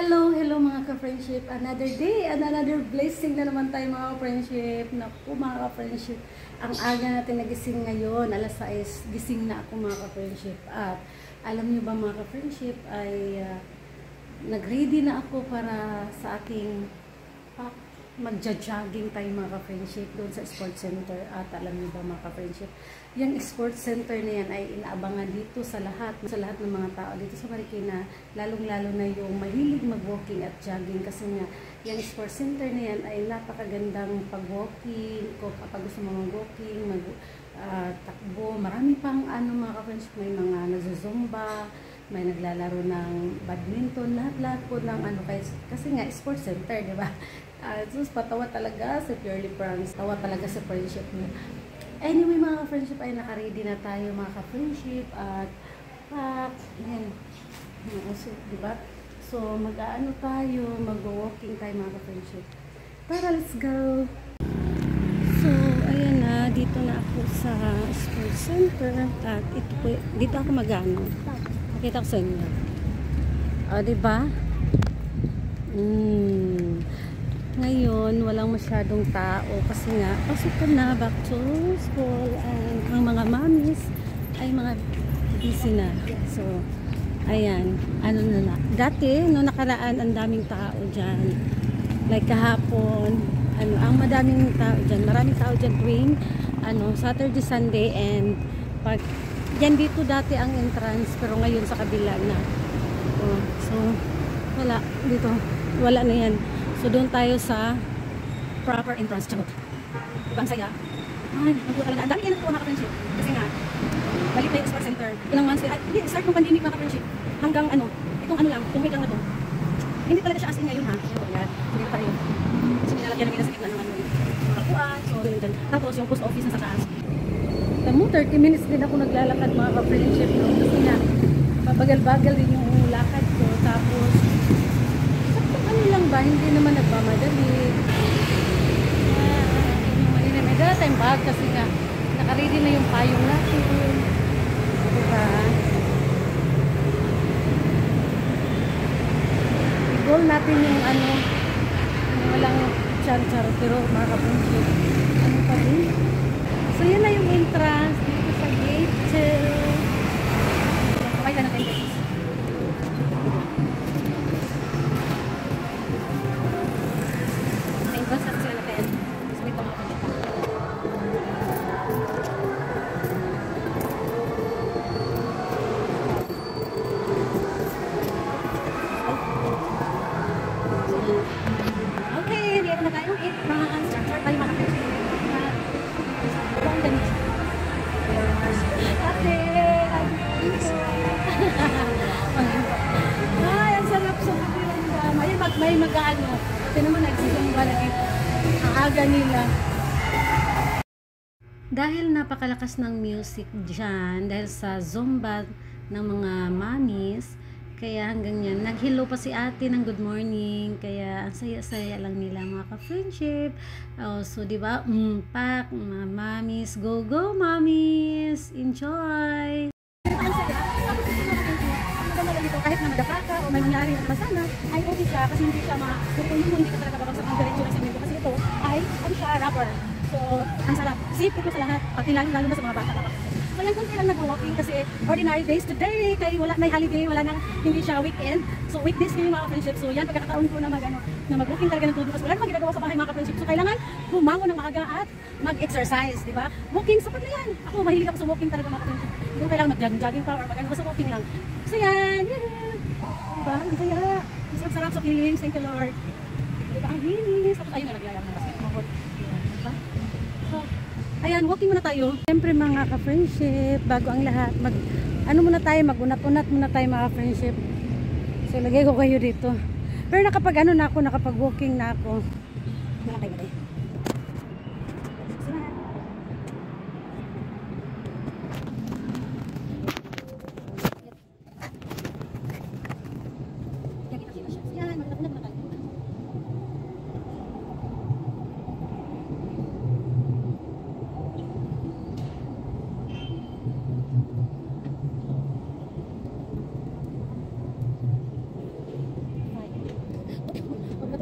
Hello, hello mga ka-friendship. Another day and another blessing na naman tayo mga ka-friendship. Naku mga ka-friendship, ang aga natin nagising ngayon, alas 6, gising na ako mga ka-friendship. At alam niyo ba mga ka-friendship, ay nag-ready na ako para sa aking magja-jogging tayo mga ka-friendship doon sa sports center. At alam niyo ba mga ka-friendship, yung sports center na yan ay inaabangan dito sa lahat ng mga tao dito sa Marikina, lalong-lalo na yung mahilig mag-walking at jogging kasi nga yung sports center na yan ay napakagandang pag-walking ko kapag gusto mo mag-walking, takbo, marami pang mga ka-friendship, may mga nagzo-zumba, may naglalaro ng badminton, lahat-lahat po ng kasi nga sports center, di ba? Sus, patawa talaga si Purely Pranks, tawa talaga sa friendship mo. Anyway mga ka-friendship, ay naka-ready na tayo mga ka-friendship at yan, so, di ba? So mag-aano tayo, mag-walking tayo mga ka-friendship. Tara, let's go! So, ayan na, dito na ako sa sports center at ito po, dito ako mag-ano. Kita ko sa inyo. Diba? Ngayon, walang masyadong tao kasi nga, pasok ka na, back to school, and ang mga mommies ay mga busy na. So, ayan, dati, no nakaraan, ang daming tao dyan. Like kahapon, ang madaming tao dyan, maraming tao dyan tuwing, Saturday, Sunday, and pag, yan dito dati ang entrance, pero ngayon sa kabila na. So, wala, dito, wala na yan. So, doon tayo sa proper entrance. Charot. Diba ang saya? Ay, nagpuwa talaga. Ang dami yan nagpuwa mga ka-friendship. Kasi nga, balik na yung sports center. Ilang months, hindi, start ng pandemic mga ka-friendship. Hanggang itong lang, tumig lang na to. Hindi talaga siya as in ngayon ha. So, yan. Hindi tayo. So, nilalagyan namin na sa gitna ng kapuan. So, yun. Tapos, yung post office na sa taas. Alam mo, 30 minutes din ako naglalakad mga ka-friendship. No? Kasi nga, pabagal-bagal din yung lakad ko. Tapos, lang ba? Hindi naman nagmamadali. May dala tayong bag kasi nga nakaready na yung payong natin. Diba? I-goal natin yung yung walang char-char pero mga kapungkit. Pa rin? So yun na yung entrance dito sa gate 2. Kamay ka natin guys. May mag-ano. Ito naman nagsisumba na ang aga nila. Dahil napakalakas ng music dyan, dahil sa Zumba ng mga mommies, kaya hanggang yan, nag-hello pa si ate ng good morning, kaya ang saya-saya lang nila mga ka-friendship. So diba, pak, mga mommies, go go mommies, enjoy! Kahit na madapa ka o may mangyari na masana, ay okay siya kasi hindi siya hindi ka talaga babagsak ang diretso ng simento kasi ito ay siya rubber. So, ang sarap. Safe ito sa lahat. Pati lalo na sa mga bata. So, yan kung kailan nag-walking kasi ordinary days today, kaya wala na holiday, wala nang hindi siya weekend. So, weekdays kayo mga friendship. So, yan pagkakataon ko na mag-walking talaga ng todo kasi wala namang ginagawa sa bahay mga friendship. So, kailangan bumangon ng maaga at mag-exercise, di ba? Walking, sapat na yan. Ako, mahilig ako sa walking talaga mga friendship. Hindi ko kailangan mag-jogging pa or basta walking lang. So yan, diba? Ang saya. Ang sarap sa feelings. Thank you Lord. Diba? Ang linis. Tapos ayun na nagyayang ng basketball. Diba? So, ayan, walking muna tayo. Siyempre mga ka-friendship, bago ang lahat, magunat-unat muna tayo mga ka-friendship. So, lagay ko kayo dito. Pero nakapag-walking na ako. Nakakay tayo.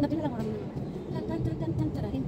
Nabila lang ako. Tarahin.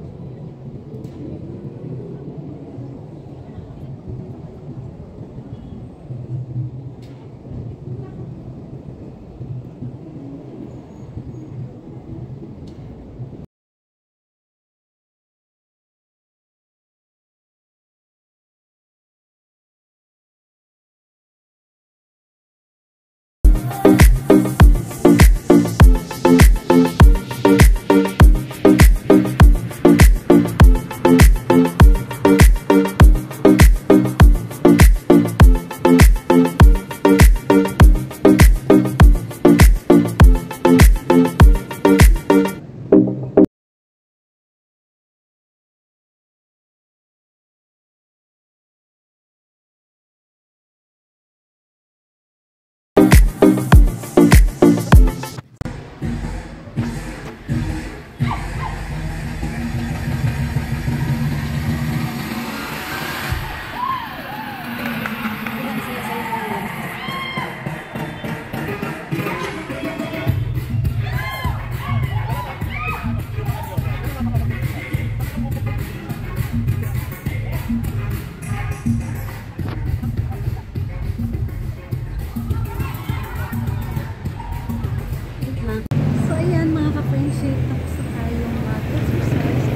So ayan mga ka-friendship, tapos na tayong mag-exercise.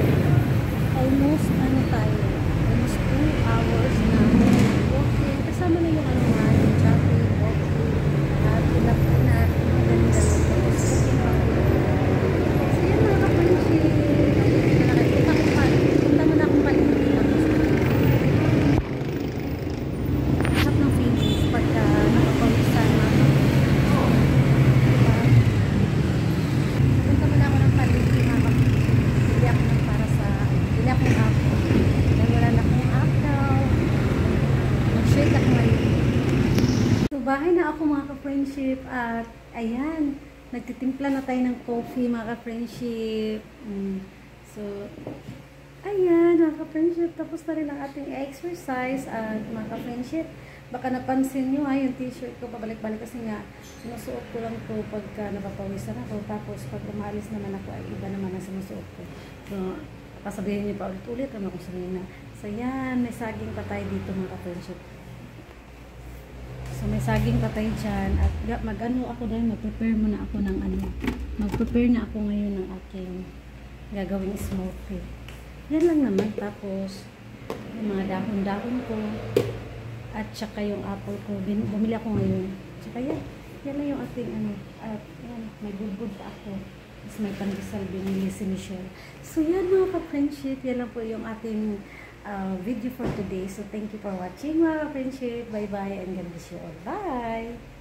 Almost almost 2 hours na walking. Kasama na yung yung jogging, walking, at pinag-pinat, mga ganda. Tapos walking pa. So yan mga ka-friendship. Punta mo na akong palengke. Lahat ng feelings pagka nakapawisan na. So, bahay na ako mga ka-friendship at ayan, nagtitimpla na tayo ng coffee mga ka-friendship. So, ayan mga ka-friendship, tapos na rin ang ating exercise at mga ka-friendship. Baka napansin nyo yung t-shirt ko pabalik-balik kasi nga sinusuot ko lang to pagka napapawisan ako, tapos pag umalis naman ako ay iba naman ang sinusuot ko. So, pasabihin nyo pa ulit-ulit ano kung sabihin na. So, yan, may saging pa tayo dito mga ka-friendship. So, may saging pa tayo dyan. At mag-ano ako dahil, mag-prepare muna ako ng mag-prepare na ako ngayon ng aking gagawing smoothie. Yan lang naman. Tapos, yung mga dahon-dahon ko. At saka yung apple ko. Bumili ako ngayon. Saka yan. Yan lang yung ating At yan, may bulbud pa ako. Tapos may pandesal binili si Michelle. So, yan mga ka-friendship. Yan lang po yung ating video for today. So, thank you for watching mga friendship. Bye-bye and God bless you all. Bye!